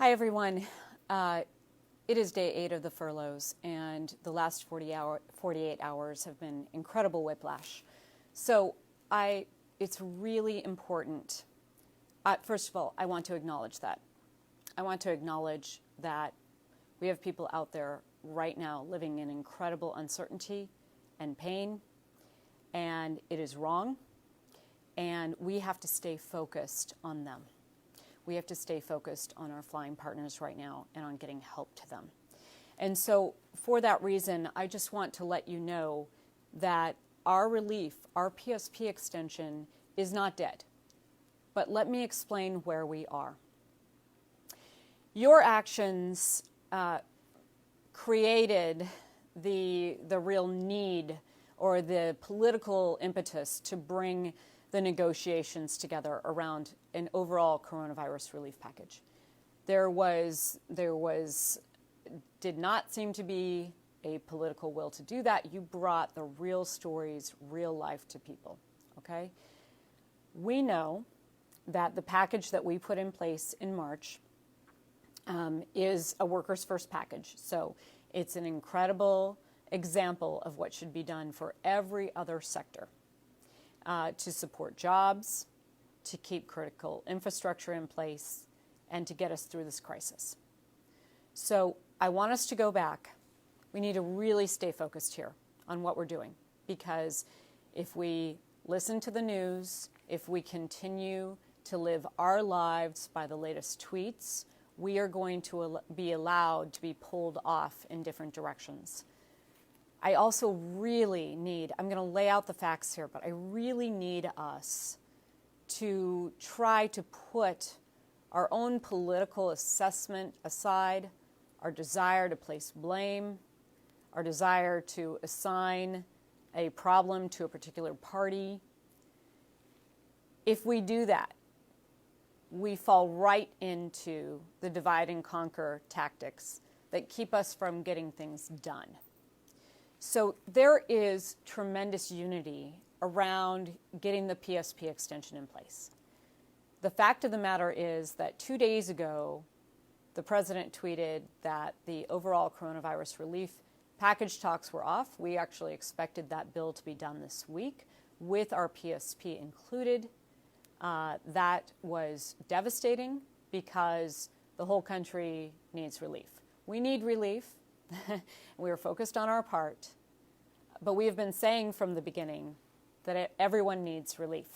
Hi, everyone. It is day 8 of the furloughs, and the last 48 hours have been incredible whiplash. So it's really important. First of all, I want to acknowledge that. I want to acknowledge that we have people out there right now living in incredible uncertainty and pain, and it is wrong, and we have to stay focused on them. We have to stay focused on our flying partners right now and on getting help to them. And so for that reason, I just want to let you know that our relief, our PSP extension is not dead. But let me explain where we are. Your actions created the real need or the political impetus to bring the negotiations together around an overall coronavirus relief package. There did not seem to be a political will to do that. You brought the real stories, real life to people, okay? We know that the package that we put in place in March is a workers' first package. So it's an incredible example of what should be done for every other sector. To support jobs, to keep critical infrastructure in place, and to get us through this crisis. So I want us to go back. We need to really stay focused here on what we're doing, because if we listen to the news, if we continue to live our lives by the latest tweets, we are going to be allowed to be pulled off in different directions. I also really need, I'm going to lay out the facts here, but I really need us to try to put our own political assessment aside, our desire to place blame, our desire to assign a problem to a particular party. If we do that, we fall right into the divide and conquer tactics that keep us from getting things done. So there is tremendous unity around getting the PSP extension in place. The fact of the matter is that 2 days ago, the president tweeted that the overall coronavirus relief package talks were off. We actually expected that bill to be done this week with our PSP included. That was devastating because the whole country needs relief. We need relief. We are focused on our part, but we have been saying from the beginning that everyone needs relief.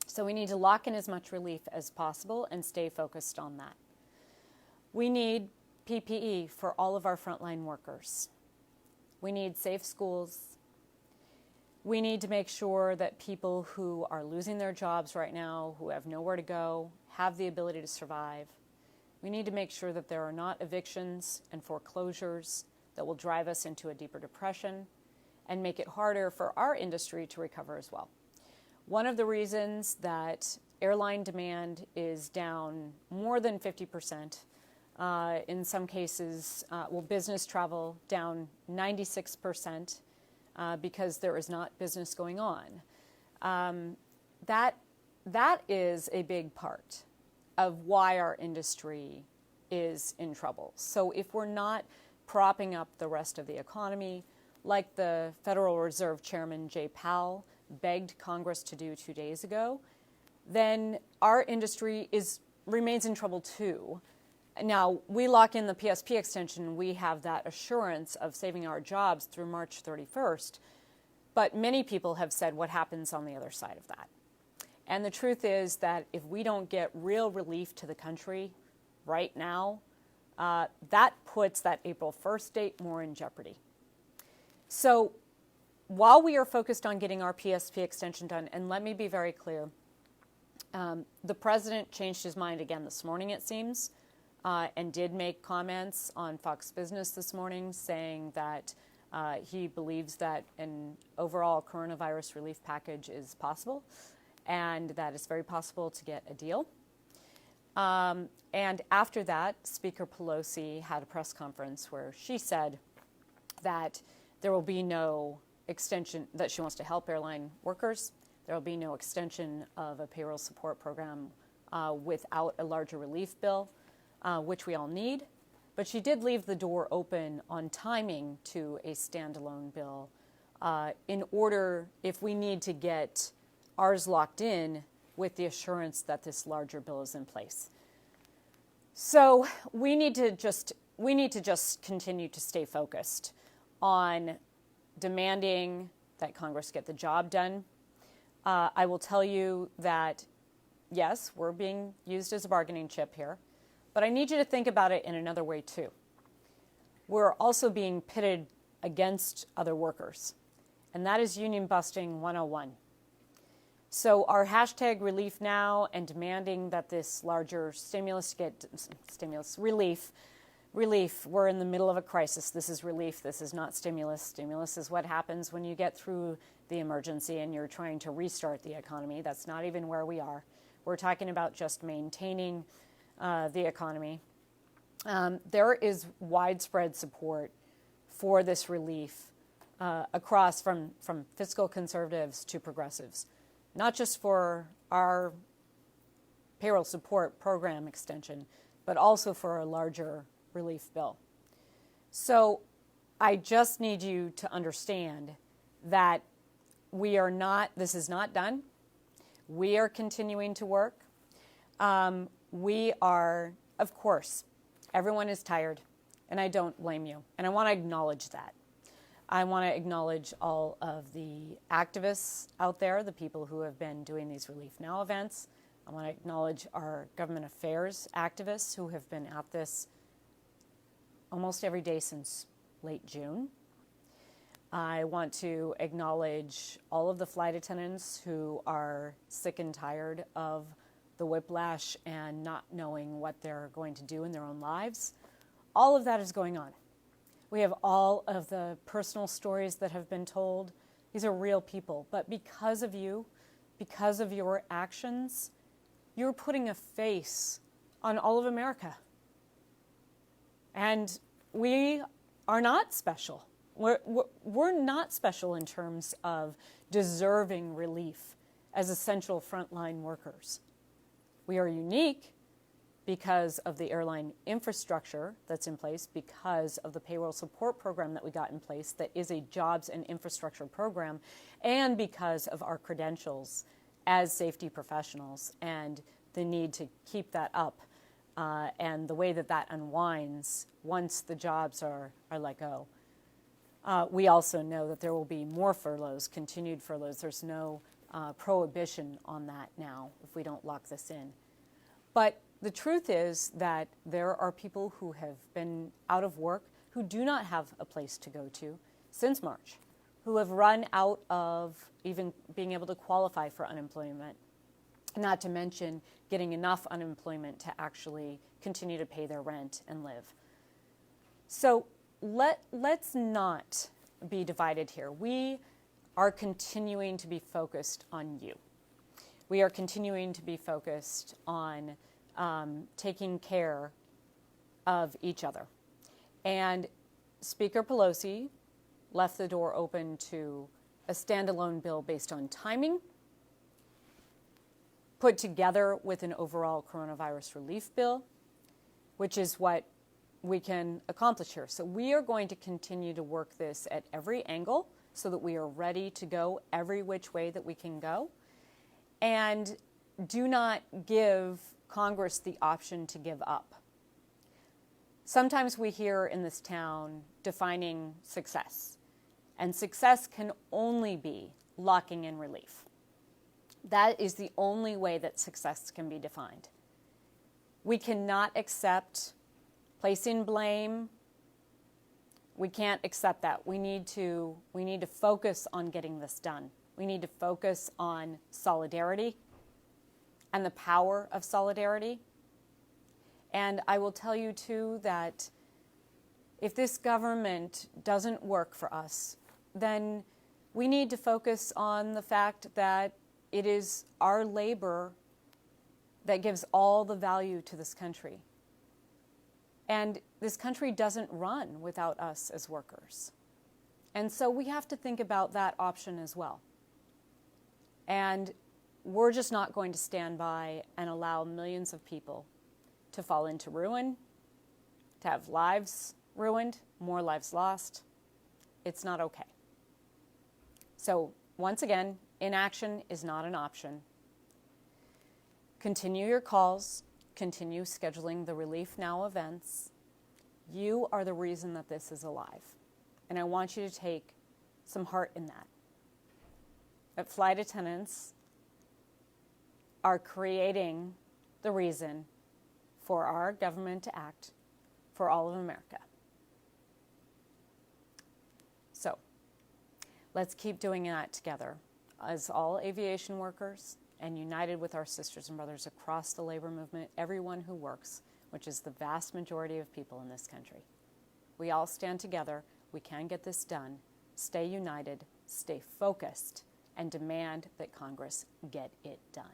So we need to lock in as much relief as possible and stay focused on that. We need PPE for all of our frontline workers. We need safe schools. We need to make sure that people who are losing their jobs right now, who have nowhere to go, have the ability to survive. We need to make sure that there are not evictions and foreclosures that will drive us into a deeper depression and make it harder for our industry to recover as well. One of the reasons that airline demand is down more than 50%, in some cases, business travel down 96% because there is not business going on. That is a big part of why our industry is in trouble. So if we're not propping up the rest of the economy, like the Federal Reserve Chairman Jay Powell begged Congress to do 2 days ago, then our industry remains in trouble too. Now, we lock in the PSP extension, we have that assurance of saving our jobs through March 31st, but many people have said what happens on the other side of that. And the truth is that if we don't get real relief to the country right now, that puts that April 1st date more in jeopardy. So while we are focused on getting our PSP extension done, and let me be very clear, the president changed his mind again this morning, it seems, and did make comments on Fox Business this morning saying that he believes that an overall coronavirus relief package is possible, and that it's very possible to get a deal. And after that, Speaker Pelosi had a press conference where she said that there will be no extension, that she wants to help airline workers. There will be no extension of a payroll support program without a larger relief bill. which we all need. But she did leave the door open on timing to a standalone bill in order, if we need to get ours locked in, with the assurance that this larger bill is in place. So we need to just continue to stay focused on demanding that Congress get the job done. I will tell you that, yes, we're being used as a bargaining chip here, but I need you to think about it in another way too. We're also being pitted against other workers, and that is union busting 101. So our hashtag relief now and demanding that this larger relief, we're in the middle of a crisis. This is relief, this is not stimulus. Stimulus is what happens when you get through the emergency and you're trying to restart the economy. That's not even where we are. We're talking about just maintaining the economy. There is widespread support for this relief across from fiscal conservatives to progressives, not just for our payroll support program extension, but also for a larger relief bill. So I just need you to understand that this is not done. We are continuing to work. We are, of course, everyone is tired, and I don't blame you. And I want to acknowledge that. I want to acknowledge all of the activists out there, the people who have been doing these Relief Now events. I want to acknowledge our government affairs activists who have been at this almost every day since late June. I want to acknowledge all of the flight attendants who are sick and tired of the whiplash and not knowing what they're going to do in their own lives. All of that is going on. We have all of the personal stories that have been told. These are real people, but because of you, because of your actions, you're putting a face on all of America. And we are not special. We're not special in terms of deserving relief as essential frontline workers. We are unique because of the airline infrastructure that's in place, because of the Payroll Support Program that we got in place that is a jobs and infrastructure program, and because of our credentials as safety professionals and the need to keep that up and the way that that unwinds once the jobs are let go. We also know that there will be more furloughs, continued furloughs. There's no prohibition on that now if we don't lock this in. But the truth is that there are people who have been out of work who do not have a place to go to since March, who have run out of even being able to qualify for unemployment, not to mention getting enough unemployment to actually continue to pay their rent and live. So let's not be divided here. We are continuing to be focused on you. We are continuing to be focused on taking care of each other. And Speaker Pelosi left the door open to a standalone bill based on timing, put together with an overall coronavirus relief bill, which is what we can accomplish here. So we are going to continue to work this at every angle so that we are ready to go every which way that we can go. And do not give Congress the option to give up. Sometimes we hear in this town defining success, and success can only be locking in relief. That is the only way that success can be defined. We cannot accept placing blame. We can't accept that. We need to focus on getting this done. We need to focus on solidarity and the power of solidarity. And I will tell you, too, that if this government doesn't work for us, then we need to focus on the fact that it is our labor that gives all the value to this country. And this country doesn't run without us as workers. And so we have to think about that option as well. And we're just not going to stand by and allow millions of people to fall into ruin, to have lives ruined, more lives lost. It's not okay. So once again, inaction is not an option. Continue your calls, continue scheduling the Relief Now events. You are the reason that this is alive. And I want you to take some heart in that. That flight attendants are creating the reason for our government to act for all of America. So let's keep doing that together as all aviation workers and united with our sisters and brothers across the labor movement, everyone who works, which is the vast majority of people in this country. We all stand together. We can get this done. Stay united, stay focused, and demand that Congress get it done.